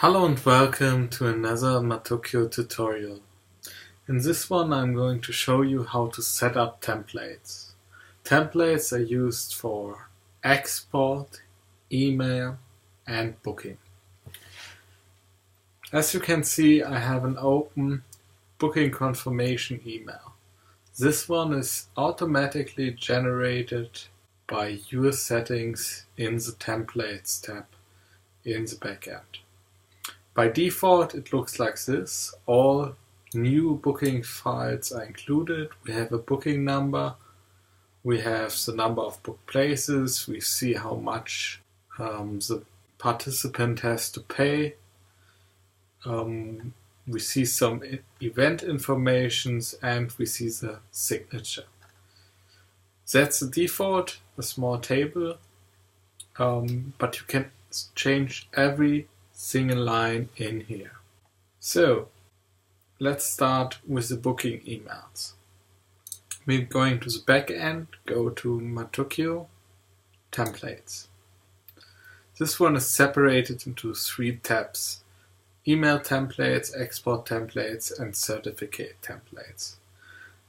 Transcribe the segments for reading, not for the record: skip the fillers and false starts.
Hello and welcome to another Matukio tutorial. In this one I'm going to show you how to set up templates. Templates are used for export, email and booking. As you can see, I have an open booking confirmation email. This one is automatically generated by your settings in the Templates tab in the backend. By default, it looks like this. All new booking files are included. We have a booking number. We have the number of booked places. We see how much the participant has to pay. We see some event informations and we see the signature. That's the default, a small table, but you can change every single line in here. So let's start with the booking emails. We're going to the back end, go to Matukio, templates. This one is separated into 3 tabs: email templates, export templates and certificate templates.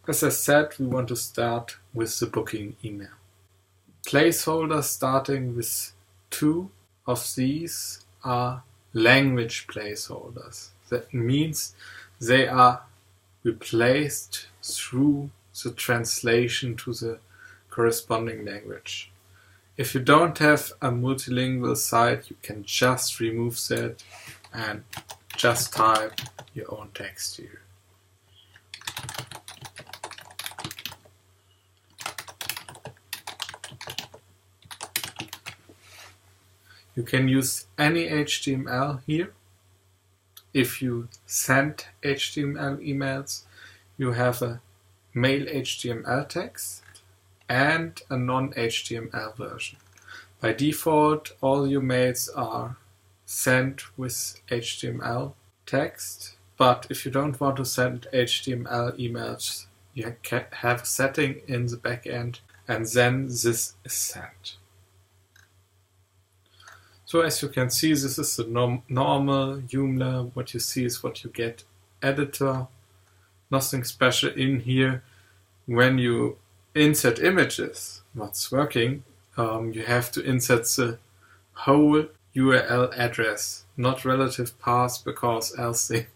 As I said, we want to start with the booking email. Placeholders starting with 2 of these are language placeholders. That means they are replaced through the translation to the corresponding language. If you don't have a multilingual site, you can just remove that and just type your own text here. You can use any HTML here. If you send HTML emails, you have a mail HTML text and a non-HTML version. By default, all your mails are sent with HTML text, but if you don't want to send HTML emails, you can have a setting in the backend and then this is sent. So as you can see, this is the normal Joomla. What you see is what you get editor. Nothing special in here. When you insert images, what's working, you have to insert the whole URL address, not relative paths, because else the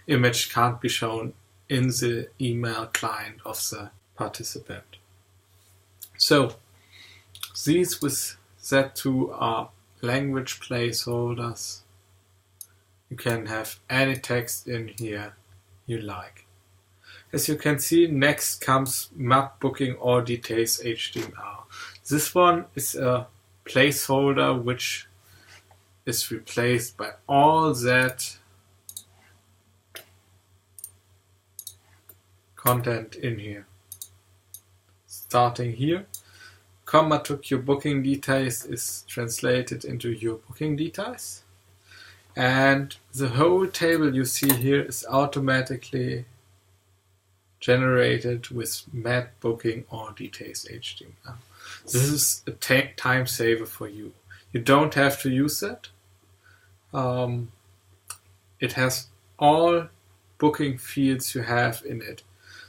image can't be shown in the email client of the participant. So these with Z2 are language placeholders. You can have any text in here you like. As you can see, next comes map booking all details HTML. This one is a placeholder which is replaced by all that content in here. Starting here, Matukio booking details is translated into your booking details, and the whole table you see here is automatically generated with map booking all details HTML. This is a time saver for you. You don't have to use it. It has all booking fields you have in it.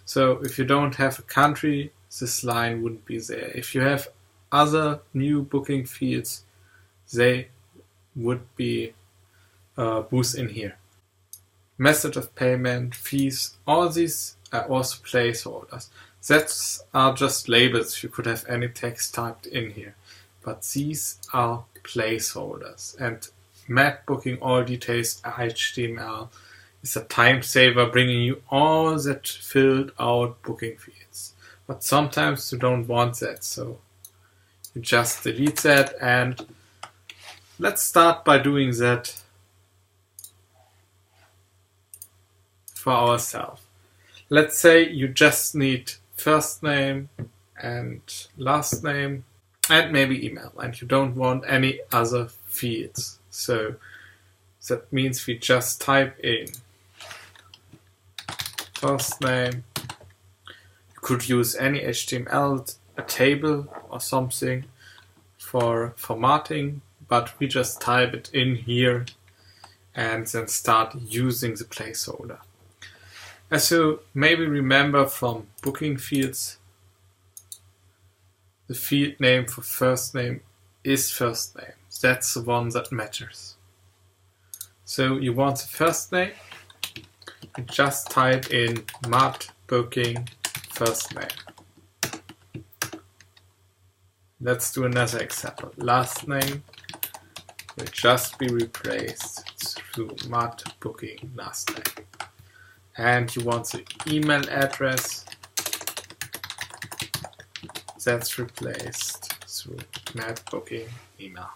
So if you don't have a country, this line wouldn't be there. If you have other new booking fields, they would be both in here. Method of payment, fees, all these are also placeholders. That are just labels. You could have any text typed in here, but these are placeholders. And map booking all details HTML is a time saver, bringing you all that filled out booking fields. But sometimes you don't want that, so you just delete that. And let's start by doing that for ourselves. Let's say you just need first name and last name and maybe email, and you don't want any other fields. So that means we just type in first name. You could use any HTML, a table or something for formatting, but we just type it in here and then start using the placeholder. As you maybe remember from booking fields, the field name for first name is first name. That's the one that matters. So you want the first name, you just type in mat booking first name. Let's do another example. Last name will just be replaced through mat booking last name. And you want the email address, that's replaced through mat booking email.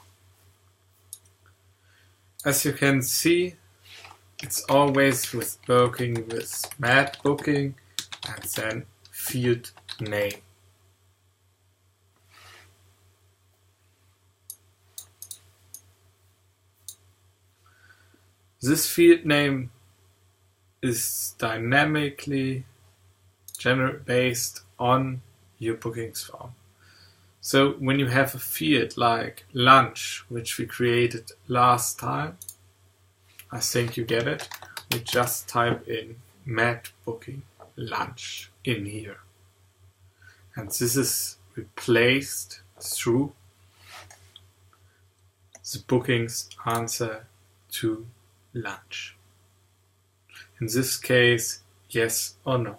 As you can see, it's always working with mat booking and then field name. This field name is dynamically based on your bookings form. So when you have a field like lunch, which we created last time, I think you get it, we just type in mat booking lunch in here. And this is replaced through the bookings answer to lunch. In this case, yes or no.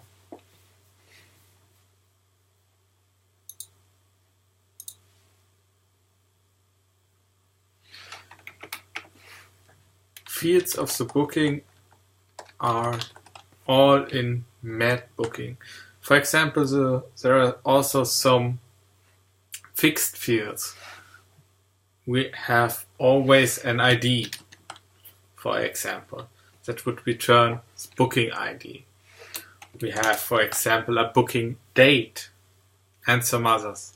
Fields of the booking are all in mat booking. For example, there are also some fixed fields. We have always an ID, for example, that would return booking ID. We have, for example, a booking date and some others.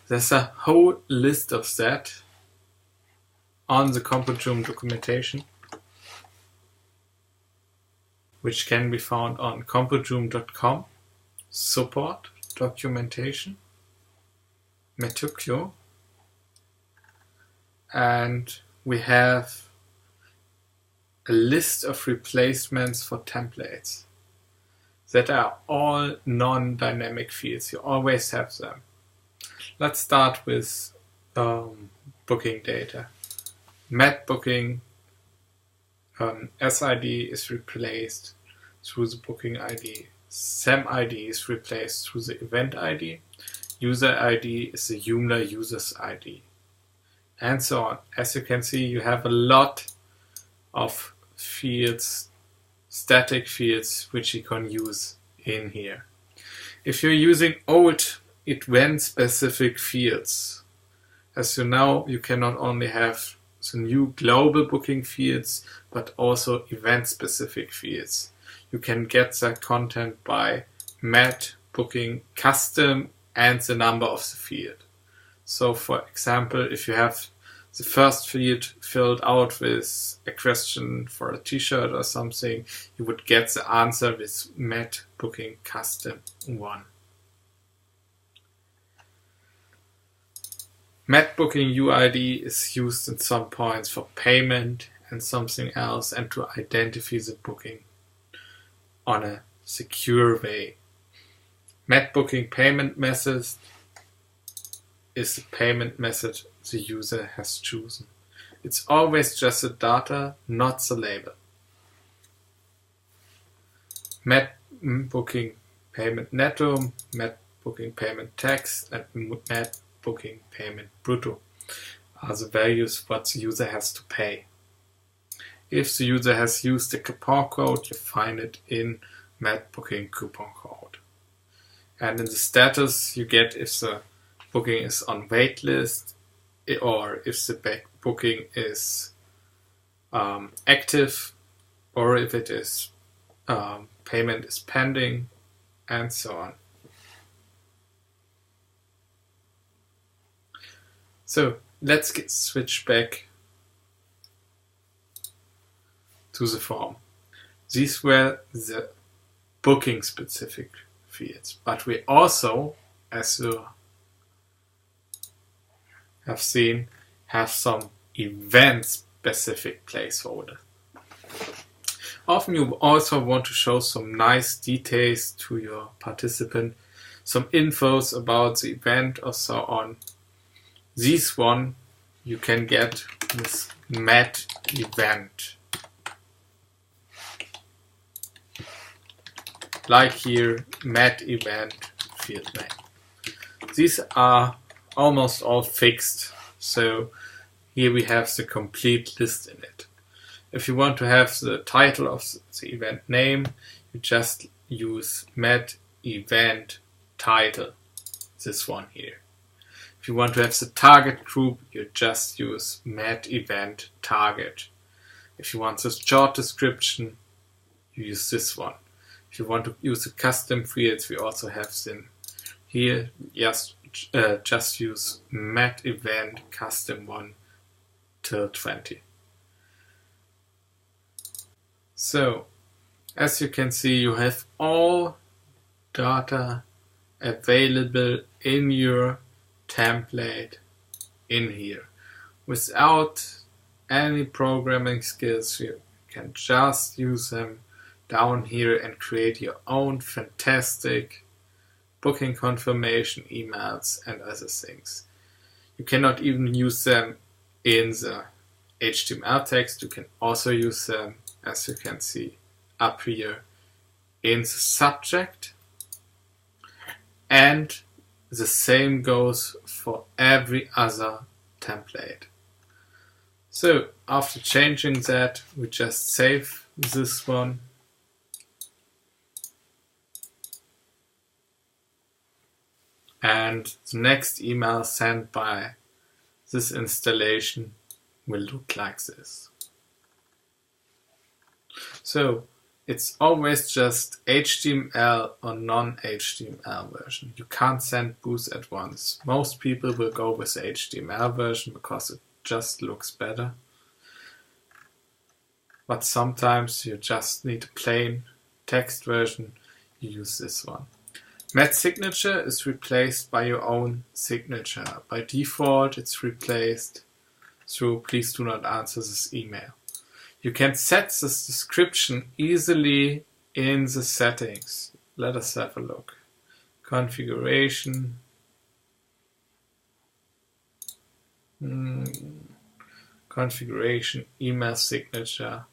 There's a whole list of that on the CompuJoom documentation, which can be found on compujoom.com, support, documentation, Matukio, and we have a list of replacements for templates that are all non-dynamic fields. You always have them. Let's start with booking data. Mat booking SID is replaced through the booking ID. SEM ID is replaced through the event ID. User ID is the Joomla user's ID. And so on. As you can see, you have a lot of fields, static fields, which you can use in here. If you're using old event-specific fields, as you know, you can not only have the new global booking fields, but also event-specific fields. You can get that content by mat booking custom and the number of the field. So for example, if you have the first field filled out with a question for a t-shirt or something, you would get the answer with mat booking custom 1. Mat booking UID is used in some points for payment and something else, and to identify the booking on a secure way. Mat booking payment method is the payment method the user has chosen. It's always just the data, not the label. Mat booking payment netto, mat booking payment text, and mat booking payment brutto are the values what the user has to pay. If the user has used the coupon code, you find it in mat booking coupon code. And in the status, you get if the booking is on waitlist or if the booking is active, or if it is payment is pending, and so on. So let's switch back to the form. These were the booking specific fields, but we also, as you have seen, have some event specific placeholders. Often you also want to show some nice details to your participant, some infos about the event or so on. This one you can get with Mat Event. Like here, Mat Event field name. These are almost all fixed, so here we have the complete list in it. If you want to have the title of the event name, you just use Mat Event Title, this one here. If you want to have the target group, you just use Mat Event Target. If you want the short description, you use this one. If you want to use the custom fields, we also have them here. Yes, just use Mat Event Custom 1 till 20. So, as you can see, you have all data available in your template in here. Without any programming skills, you can just use them down here and create your own fantastic booking confirmation emails and other things. You cannot even use them in the HTML text. You can also use them, as you can see up here, in the subject, and the same goes for every other template. So after changing that, we just save this one. And the next email sent by this installation will look like this. So it's always just HTML or non-HTML version. You can't send both at once. Most people will go with the HTML version because it just looks better. But sometimes you just need a plain text version. You use this one. Mat signature is replaced by your own signature. By default, it's replaced through please do not answer this email. You can set this description easily in the settings. Let us have a look. Configuration. Configuration, email signature.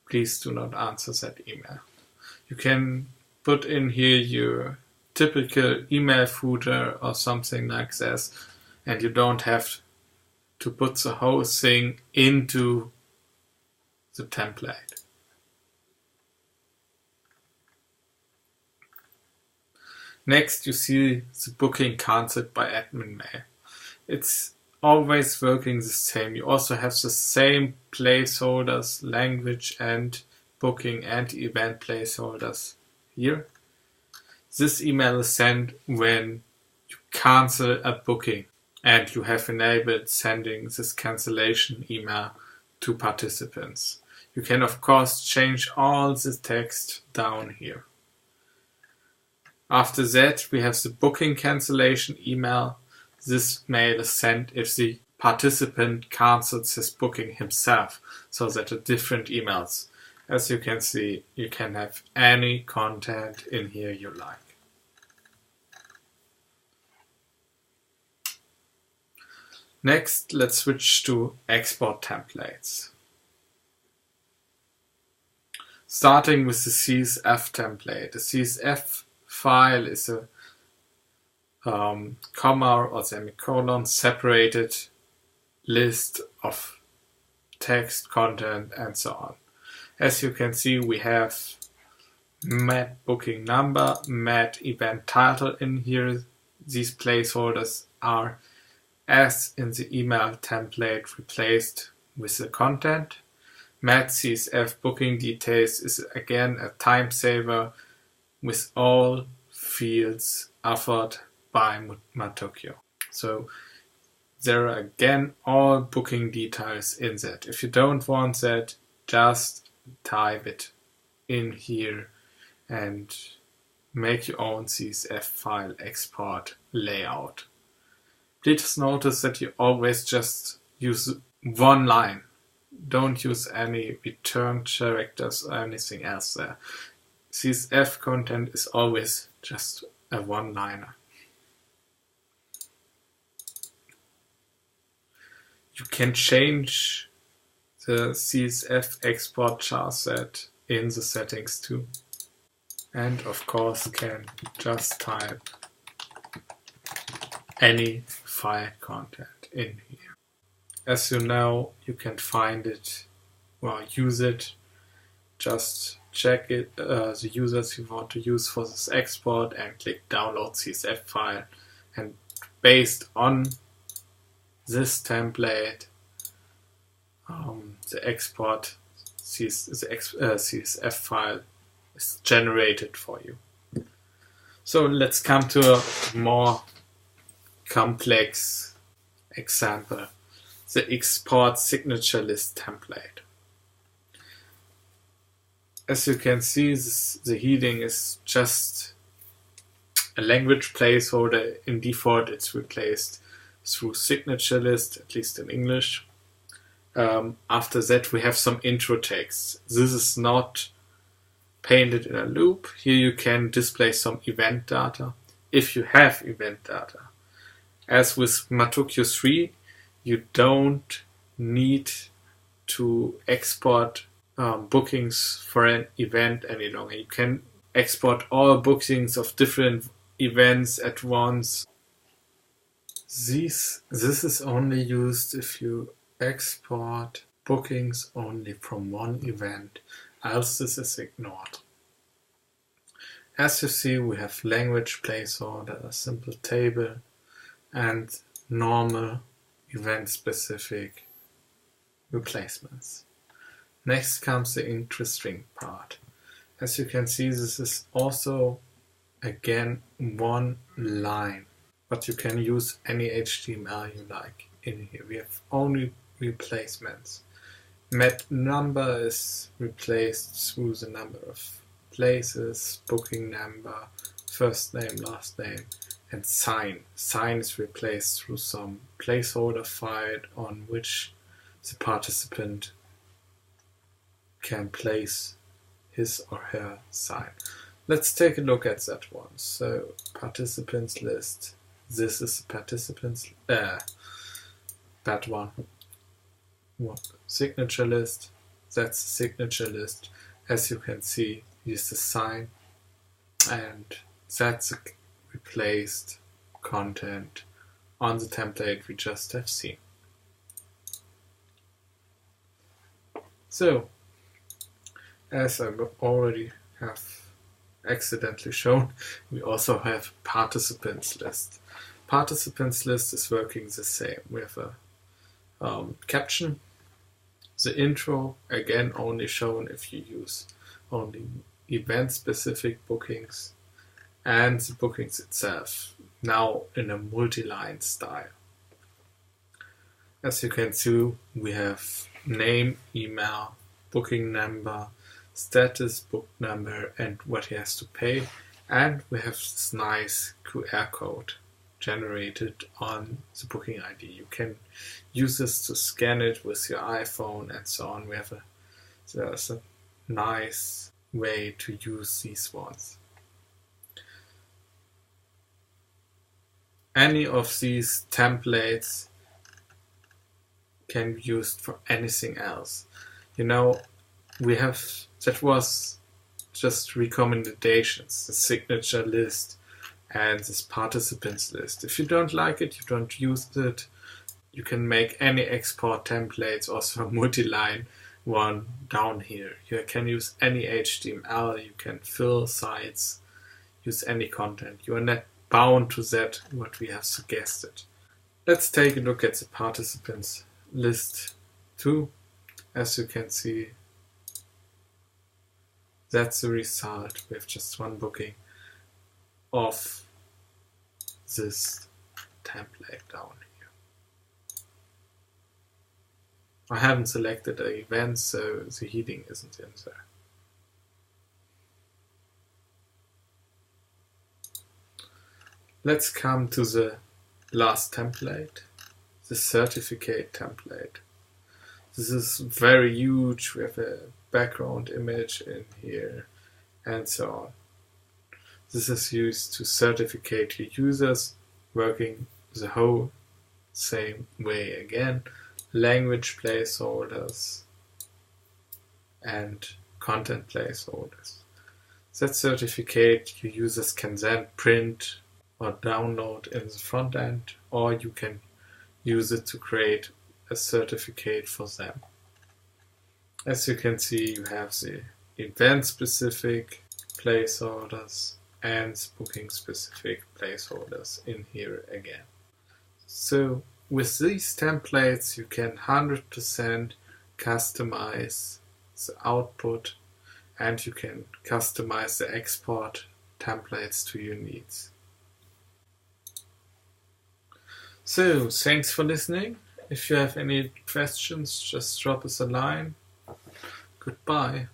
Please do not answer that email. You can put in here your typical email footer or something like this, and you don't have to put the whole thing into the template. Next, you see the booking cancelled by admin mail. It's always working the same. You also have the same placeholders, language and booking and event placeholders here. This email is sent when you cancel a booking and you have enabled sending this cancellation email to participants. You can of course change all the text down here. After that, we have the booking cancellation email. This mail is sent if the participant cancels his booking himself, so that are different emails. As you can see, you can have any content in here you like. Next, let's switch to export templates. Starting with the CSF template. The CSF file is a comma or semicolon separated list of text, content, and so on. As you can see, we have Mat booking number, Mat event title in here. These placeholders are, as in the email template, replaced with the content. Mat CSF booking details is again a time saver with all fields offered by Matukio. So there are again all booking details in that. If you don't want that, just type it in here and make your own CSF file export layout. Please notice that you always just use one line. don't use any return characters or anything else there. CSF content is always just a one-liner. You can change the CSF export char set in the settings too. And of course can just type any file content in here. As you know, you can find it or use it. Just check it, the users you want to use for this export, and click download CSF file. And based on this template, the export CSF file is generated for you. So let's come to a more complex example, the export signature list template. As you can see, the heading is just a language placeholder. In default, it's replaced through signature list, at least in English. After that, we have some intro text. This is not painted in a loop. Here you can display some event data if you have event data. As with Matukio 3, you don't need to export bookings for an event any longer. You can export all bookings of different events at once. This is only used if you export bookings only from one event, else this is ignored. As you see, we have language placeholder, a simple table, and normal event-specific replacements. Next comes the interesting part. As you can see, this is also, again, one line, but you can use any HTML you like in here. We have only replacements. Met number is replaced through the number of places, booking number, first name, last name, and sign. Sign is replaced through some placeholder file on which the participant can place his or her sign. Let's take a look at that one. So, participants list. This is the participants, that one. Signature list. That's the signature list. As you can see, here's the sign, and that's the replaced content on the template we just have seen. So, as I already have accidentally shown, we also have participants list. Participants list is working the same. We have a caption. The intro, again, only shown if you use only event-specific bookings, and the bookings itself, now in a multi-line style. As you can see, we have name, email, booking number, status, book number, and what he has to pay, and we have this nice QR code generated on the booking ID. You can use this to scan it with your iPhone and so on. There's a nice way to use these ones. Any of these templates can be used for anything else. That was just recommendations, the signature list and this participants list. If you don't like it, you don't use it, you can make any export templates, also a multi-line one down here. You can use any HTML, you can fill sites, use any content. You are not bound to that, what we have suggested. Let's take a look at the participants list too. As you can see, that's the result. We have just one booking of this template down here. I haven't selected an event, so the heading isn't in there. Let's come to the last template, the certificate template. The This is very huge. We have a background image in here and so on. This is used to certificate your users working the whole same way again. Language placeholders and content placeholders. That certificate your users can then print or download in the front end, or you can use it to create a certificate for them. As you can see, you have the event-specific placeholders and booking-specific placeholders in here again. So with these templates, you can 100% customize the output, and you can customize the export templates to your needs. So, thanks for listening. If you have any questions, just drop us a line. Goodbye.